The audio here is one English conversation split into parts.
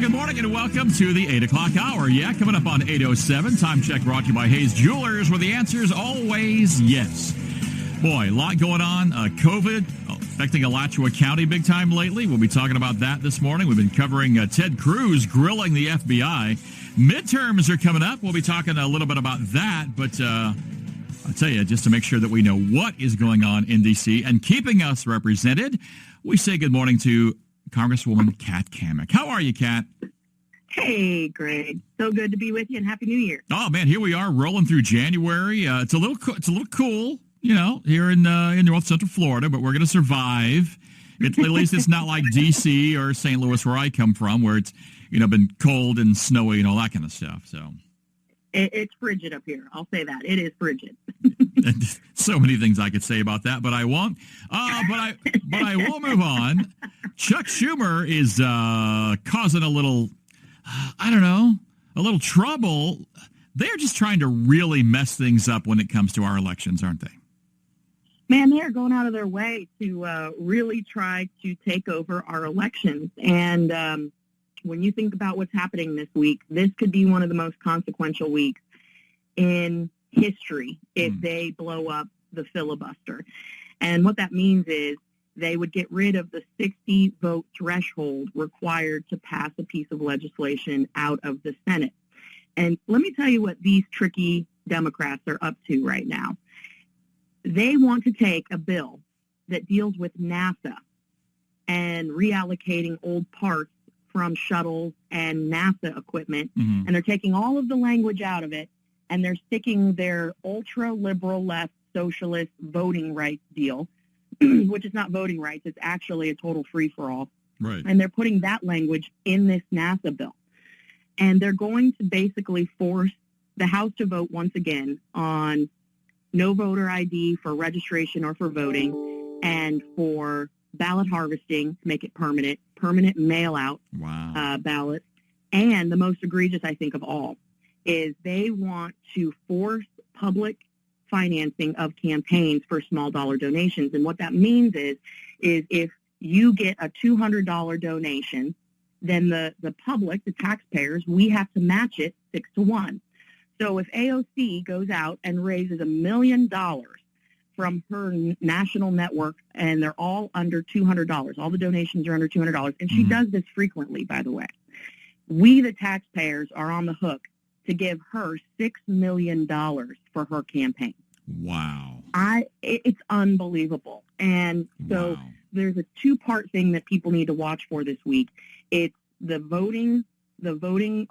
good morning and welcome to the 8 o'clock hour. Yeah, coming up on 8:07. Time check brought to you by Hayes Jewelers, where the answer is always yes. Boy, a lot going on. COVID affecting Alachua County big time lately. We'll be talking about that this morning. We've been covering Ted Cruz grilling the FBI. Midterms are coming up. We'll be talking a little bit about that. But I'll tell you, just to make sure that we know what is going on in D.C. and keeping us represented, we say good morning to Congresswoman Kat Cammack. How are you, Kat? Hey, Greg. So good to be with you, and Happy New Year. Oh man, here we are rolling through January. It's a little cool, you know, here in North Central Florida, but we're going to survive. At least it's not like D.C. or St. Louis, where I come from, where it's been cold and snowy and all that kind of stuff. So it's frigid up here. I'll say that it is frigid. So many things I could say about that, but I won't. But I will move on. Chuck Schumer is causing a little trouble. They're just trying to really mess things up when it comes to our elections, aren't they? Man, they're going out of their way to really try to take over our elections. And when you think about what's happening this week, this could be one of the most consequential weeks in history if they blow up the filibuster. And what that means is they would get rid of the 60-vote threshold required to pass a piece of legislation out of the Senate. And let me tell you what these tricky Democrats are up to right now. They want to take a bill that deals with NASA and reallocating old parts from shuttles and NASA equipment, and they're taking all of the language out of it, and they're sticking their ultra-liberal left socialist voting rights deal, which is not voting rights, it's actually a total free-for-all. Right. And they're putting that language in this NASA bill. And they're going to basically force the House to vote once again on no voter ID for registration or for voting, and for ballot harvesting to make it permanent mail-out ballots. And the most egregious, I think, of all is they want to force public financing of campaigns for small dollar donations. And what that means is if you get a $200 donation, then the public, the taxpayers, we have to match it 6-1. So if AOC goes out and raises $1 million from her national network, and they're all under $200, all the donations are under $200, and she does this frequently, by the way, we, the taxpayers, are on the hook to give her $6 million for her campaign. Wow. It's unbelievable. And so there's a two-part thing that people need to watch for this week. It's the voting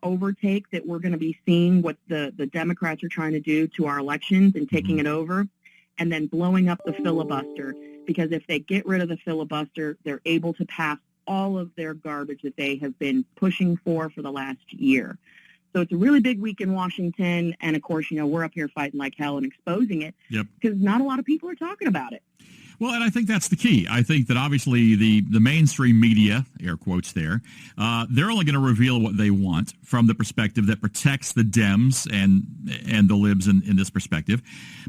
overtake that we're going to be seeing, what the Democrats are trying to do to our elections and taking it over, and then blowing up the filibuster, because if they get rid of the filibuster, they're able to pass all of their garbage that they have been pushing for the last year. So it's a really big week in Washington, and of course, we're up here fighting like hell and exposing it, because not a lot of people are talking about it. Well, and I think that's the key. I think that obviously the mainstream media, air quotes there, they're only going to reveal what they want from the perspective that protects the Dems and the libs in this perspective.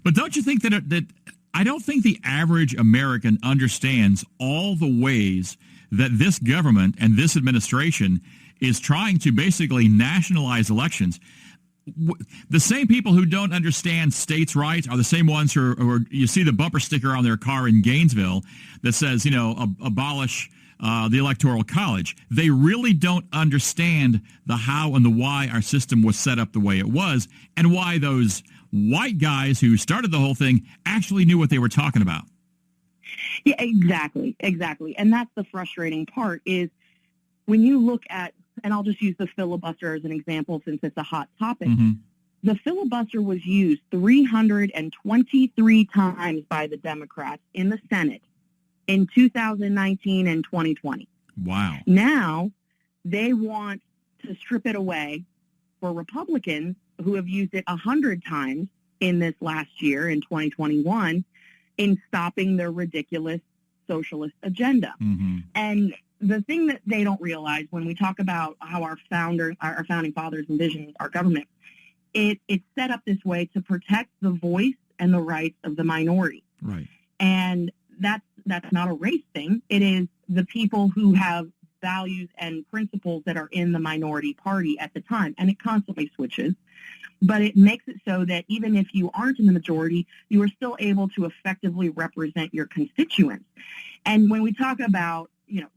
But don't you think that I don't think the average American understands all the ways that this government and this administration is trying to basically nationalize elections. The same people who don't understand states' rights are the same ones who are you see the bumper sticker on their car in Gainesville that says, abolish the Electoral College. They really don't understand the how and the why our system was set up the way it was, and why those white guys who started the whole thing actually knew what they were talking about. Yeah, exactly. And that's the frustrating part is when you look at, and I'll just use the filibuster as an example since it's a hot topic. The filibuster was used 323 times by the Democrats in the Senate in 2019 and 2020. Wow. Now they want to strip it away for Republicans who have used it 100 times in this last year in 2021 in stopping their ridiculous socialist agenda. And the thing that they don't realize when we talk about how our founding fathers envisioned our government, it's set up this way to protect the voice and the rights of the minority. Right. And that's not a race thing. It is the people who have values and principles that are in the minority party at the time. And it constantly switches. But it makes it so that even if you aren't in the majority, you are still able to effectively represent your constituents. And when we talk about,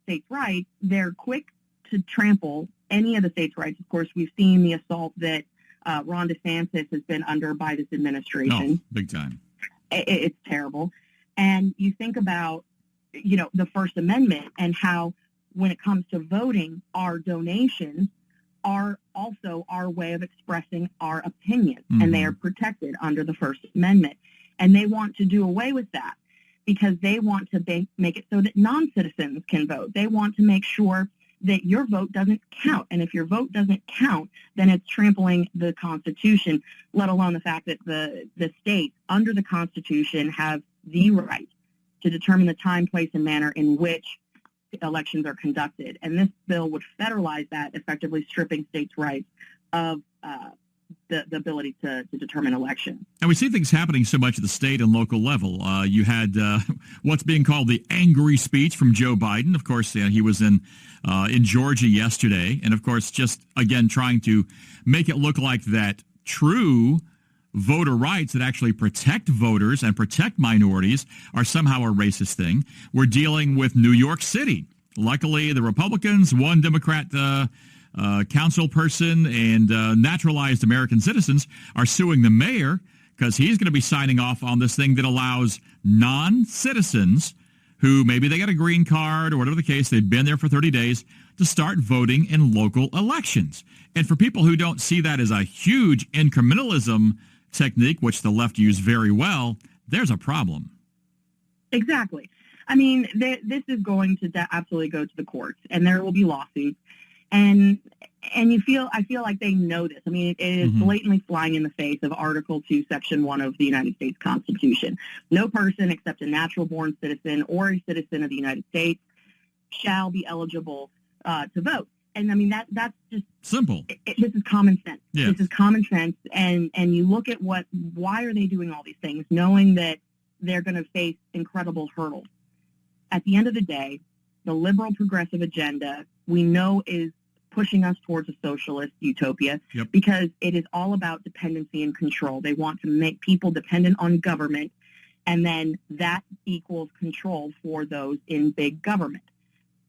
states' rights, they're quick to trample any of the states' rights. Of course, we've seen the assault that Ron DeSantis has been under by this administration. Oh, big time. It's terrible. And you think about, the First Amendment and how when it comes to voting, our donations are also our way of expressing our opinion, and they are protected under the First Amendment. And they want to do away with that because they want to make it so that non-citizens can vote. They want to make sure that your vote doesn't count. And if your vote doesn't count, then it's trampling the Constitution, let alone the fact that the states under the Constitution have the right to determine the time, place, and manner in which elections are conducted. And this bill would federalize that, effectively stripping states' rights of the ability to determine elections. And we see things happening so much at the state and local level. You had what's being called the angry speech from Joe Biden. Of course, he was in Georgia yesterday. And, of course, just, again, trying to make it look like that true voter rights that actually protect voters and protect minorities are somehow a racist thing. We're dealing with New York City. Luckily, the Republicans, one Democrat council person, and naturalized American citizens are suing the mayor because he's going to be signing off on this thing that allows non-citizens who maybe they got a green card or whatever the case, they've been there for 30 days, to start voting in local elections. And for people who don't see that as a huge incrementalism technique, which the left use very well, there's a problem. Exactly. I mean, this is going to absolutely go to the courts, and there will be lawsuits. And I feel like they know this. I mean, it is blatantly flying in the face of Article 2, Section 1 of the United States Constitution. No person except a natural-born citizen or a citizen of the United States shall be eligible to vote. And I mean, that's just simple. This is common sense. Yes. This is common sense. And you look at why are they doing all these things, knowing that they're going to face incredible hurdles. At the end of the day, the liberal progressive agenda, we know, is pushing us towards a socialist utopia because it is all about dependency and control. They want to make people dependent on government, and then that equals control for those in big government.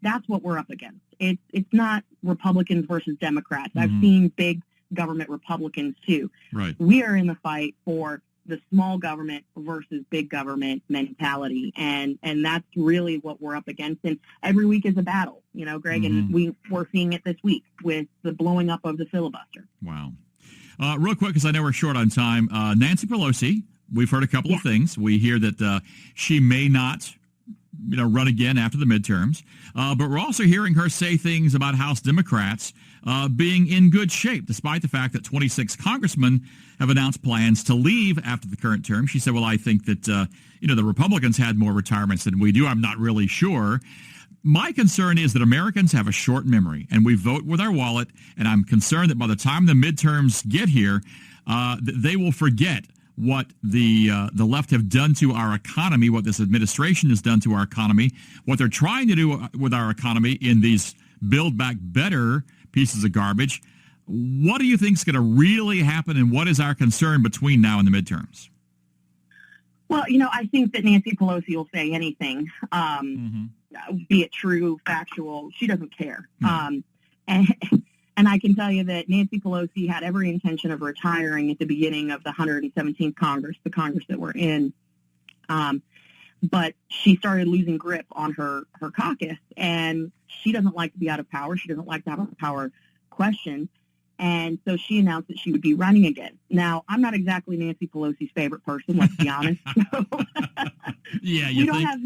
That's what we're up against. It's not Republicans versus Democrats. I've seen big government Republicans too. Right. We are in the fight for the small government versus big government mentality, and that's really what we're up against. And every week is a battle, Greg, and we're seeing it this week with the blowing up of the filibuster. Wow. Real quick, because I know we're short on time, Nancy Pelosi, we've heard a couple of things. We hear that she may not run again after the midterms. But we're also hearing her say things about House Democrats being in good shape, despite the fact that 26 congressmen have announced plans to leave after the current term. She said, well, I think that, the Republicans had more retirements than we do. I'm not really sure. My concern is that Americans have a short memory, and we vote with our wallet, and I'm concerned that by the time the midterms get here, they will forget what the left have done to our economy, what this administration has done to our economy, what they're trying to do with our economy in these Build Back Better pieces of garbage. What do you think is going to really happen, and what is our concern between now and the midterms? Well, I think that Nancy Pelosi will say anything, be it true, factual. She doesn't care. And I can tell you that Nancy Pelosi had every intention of retiring at the beginning of the 117th Congress, the Congress that we're in. But she started losing grip on her caucus, and she doesn't like to be out of power. She doesn't like to have a power questioned. And so she announced that she would be running again. Now, I'm not exactly Nancy Pelosi's favorite person, let's be honest. Yeah, we don't have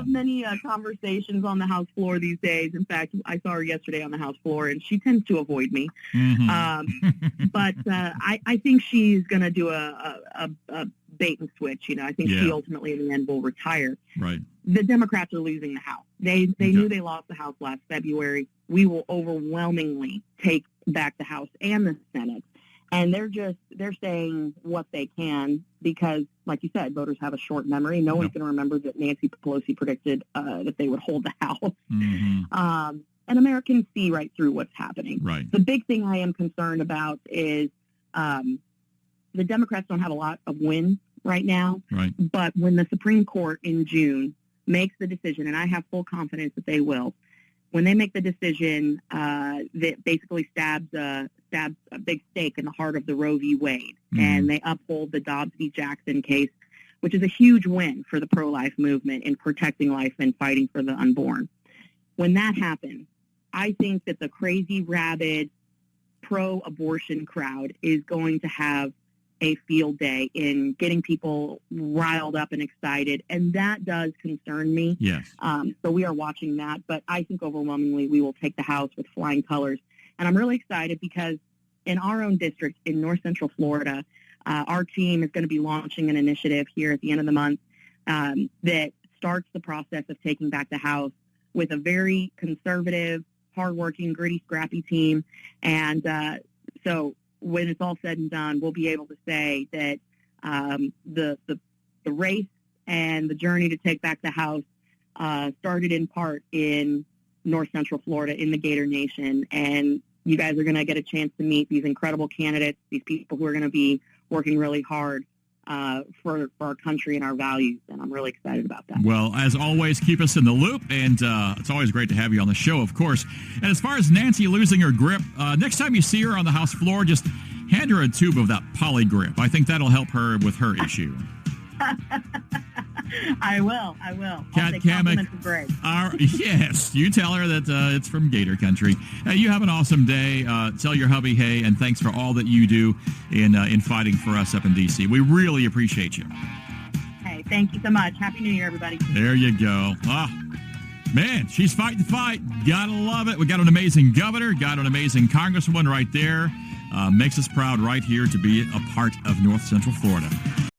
many conversations on the House floor these days. In fact, I saw her yesterday on the House floor, and she tends to avoid me. But I think she's going to do a bait and switch. I think she ultimately, in the end, will retire. Right. The Democrats are losing the House. They knew they lost the House last February. We will overwhelmingly take back the House and the Senate. And they're saying what they can because, like you said, voters have a short memory. No one's going to remember that Nancy Pelosi predicted that they would hold the House. Mm-hmm. And Americans see right through what's happening. Right. The big thing I am concerned about is the Democrats don't have a lot of wins right now. Right. But when the Supreme Court in June makes the decision, and I have full confidence that they will, when they make the decision that basically stabs a big stake in the heart of the Roe v. Wade, and they uphold the Dobbs v. Jackson case, which is a huge win for the pro-life movement in protecting life and fighting for the unborn. When that happens, I think that the crazy, rabid, pro-abortion crowd is going to have a field day in getting people riled up and excited, and that does concern me. Yes. So we are watching that, but I think overwhelmingly we will take the House with flying colors. And I'm really excited because in our own district in North Central Florida, our team is going to be launching an initiative here at the end of the month that starts the process of taking back the House with a very conservative, hardworking, gritty, scrappy team. And so when it's all said and done, we'll be able to say that the race and the journey to take back the House started in part in North Central Florida in the Gator Nation. And you guys are going to get a chance to meet these incredible candidates, these people who are going to be working really hard for our country and our values, and I'm really excited about that. Well, as always, keep us in the loop, and it's always great to have you on the show, of course. And as far as Nancy losing her grip, next time you see her on the House floor, just hand her a tube of that poly grip. I think that'll help her with her issue. I will. I'll take Cammack, compliments of Greg. Yes, you tell her that it's from Gator Country. You have an awesome day. Tell your hubby hey, and thanks for all that you do in fighting for us up in D.C. We really appreciate you. Hey, thank you so much. Happy New Year, everybody. There you go. Man, she's fighting the fight. Gotta love it. We got an amazing governor, got an amazing congresswoman right there. Makes us proud right here to be a part of North Central Florida.